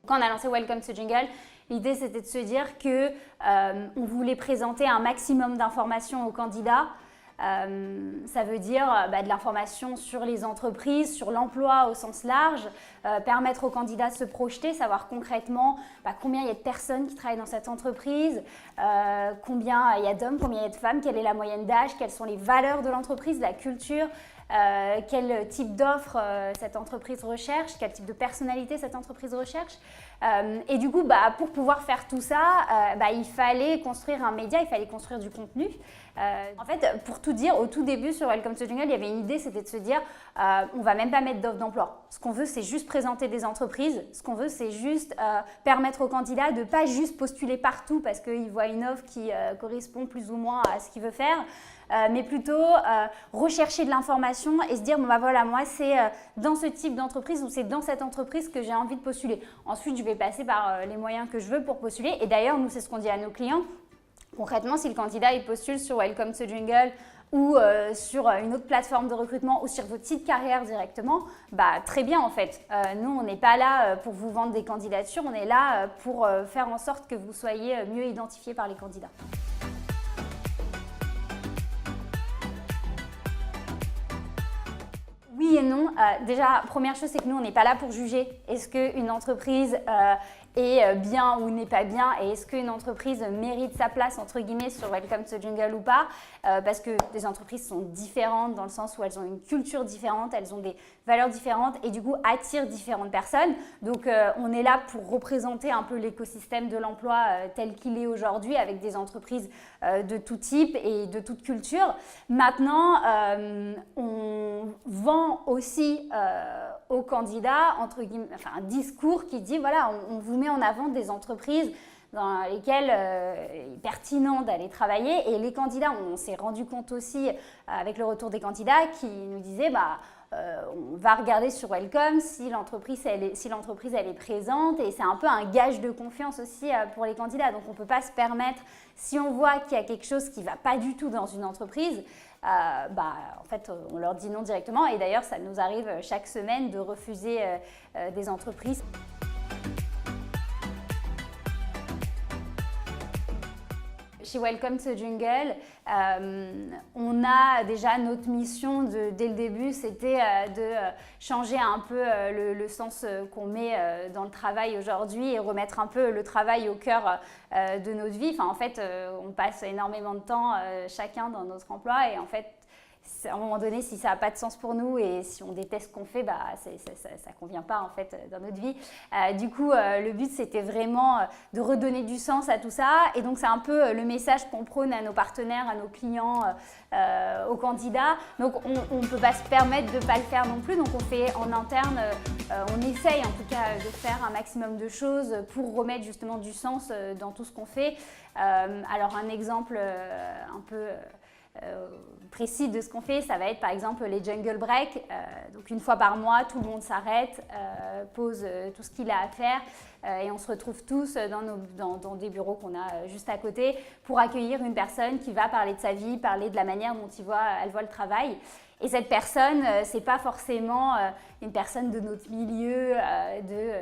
Quand on a lancé Welcome to Jungle, l'idée c'était de se dire que on voulait présenter un maximum d'informations aux candidats. Ça veut dire de l'information sur les entreprises, sur l'emploi au sens large, permettre aux candidats de se projeter, savoir concrètement combien il y a de personnes qui travaillent dans cette entreprise, combien il y a d'hommes, combien il y a de femmes, quelle est la moyenne d'âge, quelles sont les valeurs de l'entreprise, la culture, quel type d'offre cette entreprise recherche, quel type de personnalité cette entreprise recherche. Et du coup, pour pouvoir faire tout ça, il fallait construire un média, il fallait construire du contenu. En fait, pour tout dire, au tout début sur Welcome to Jungle, il y avait une idée, c'était de se dire on va même pas mettre d'offre d'emploi. Ce qu'on veut, c'est juste présenter des entreprises. Ce qu'on veut, c'est juste permettre aux candidats de ne pas juste postuler partout parce qu'ils voient une offre qui correspond plus ou moins à ce qu'ils veulent faire, mais plutôt rechercher de l'information et se dire voilà, moi c'est dans ce type d'entreprise ou c'est dans cette entreprise que j'ai envie de postuler. Ensuite, je vais passer par les moyens que je veux pour postuler. Et d'ailleurs, nous, c'est ce qu'on dit à nos clients. Concrètement, si le candidat il postule sur Welcome to Jungle ou sur une autre plateforme de recrutement ou sur votre site carrière directement, très bien en fait. Nous, on n'est pas là pour vous vendre des candidatures, on est là pour faire en sorte que vous soyez mieux identifiés par les candidats. Oui et non. Déjà, première chose, c'est que nous, on n'est pas là pour juger. Est-ce qu'une entreprise est bien ou n'est pas bien et est-ce qu'une entreprise mérite sa place, entre guillemets, sur Welcome to Jungle ou pas, parce que les entreprises sont différentes dans le sens où elles ont une culture différente, elles ont des valeurs différentes et du coup attirent différentes personnes. Donc, on est là pour représenter un peu l'écosystème de l'emploi tel qu'il est aujourd'hui avec des entreprises de tout type et de toute culture. Maintenant, on vend aussi aux candidats, entre guillemets, un discours qui dit voilà, on vous met en avant des entreprises dans lesquelles il est pertinent d'aller travailler. Et les candidats, on s'est rendu compte aussi avec le retour des candidats qui nous disaient on va regarder sur Welcome si l'entreprise elle est présente et c'est un peu un gage de confiance aussi pour les candidats. Donc on ne peut pas se permettre, si on voit qu'il y a quelque chose qui ne va pas du tout dans une entreprise, en fait on leur dit non directement et d'ailleurs ça nous arrive chaque semaine de refuser des entreprises. Chez Welcome to Jungle, on a déjà notre mission dès le début, c'était de changer un peu le sens qu'on met dans le travail aujourd'hui et remettre un peu le travail au cœur de notre vie. En fait, on passe énormément de temps chacun dans notre emploi et en fait, à un moment donné, si ça n'a pas de sens pour nous et si on déteste ce qu'on fait, ça ne convient pas en fait dans notre vie. Du coup, le but, c'était vraiment de redonner du sens à tout ça. Et donc, c'est un peu le message qu'on prône à nos partenaires, à nos clients, aux candidats. Donc, on ne peut pas se permettre de ne pas le faire non plus. Donc, on fait en interne, on essaye en tout cas de faire un maximum de choses pour remettre justement du sens dans tout ce qu'on fait. Alors, un exemple un peu précis de ce qu'on fait, ça va être par exemple les jungle break. Donc une fois par mois, tout le monde s'arrête, pose tout ce qu'il a à faire et on se retrouve tous dans des bureaux qu'on a juste à côté pour accueillir une personne qui va parler de sa vie, parler de la manière dont elle voit le travail. Et cette personne, c'est pas forcément une personne de notre milieu,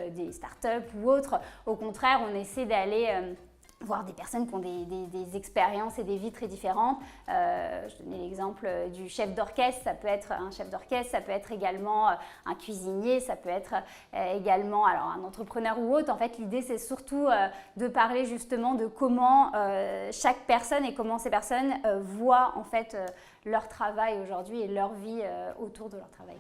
des startups ou autres. Au contraire, on essaie d'aller voir des personnes qui ont des expériences et des vies très différentes. Je donnais l'exemple du chef d'orchestre, ça peut être un chef d'orchestre, ça peut être également un cuisinier, ça peut être également un entrepreneur ou autre. En fait, l'idée, c'est surtout de parler justement de comment chaque personne et comment ces personnes voient en fait leur travail aujourd'hui et leur vie autour de leur travail.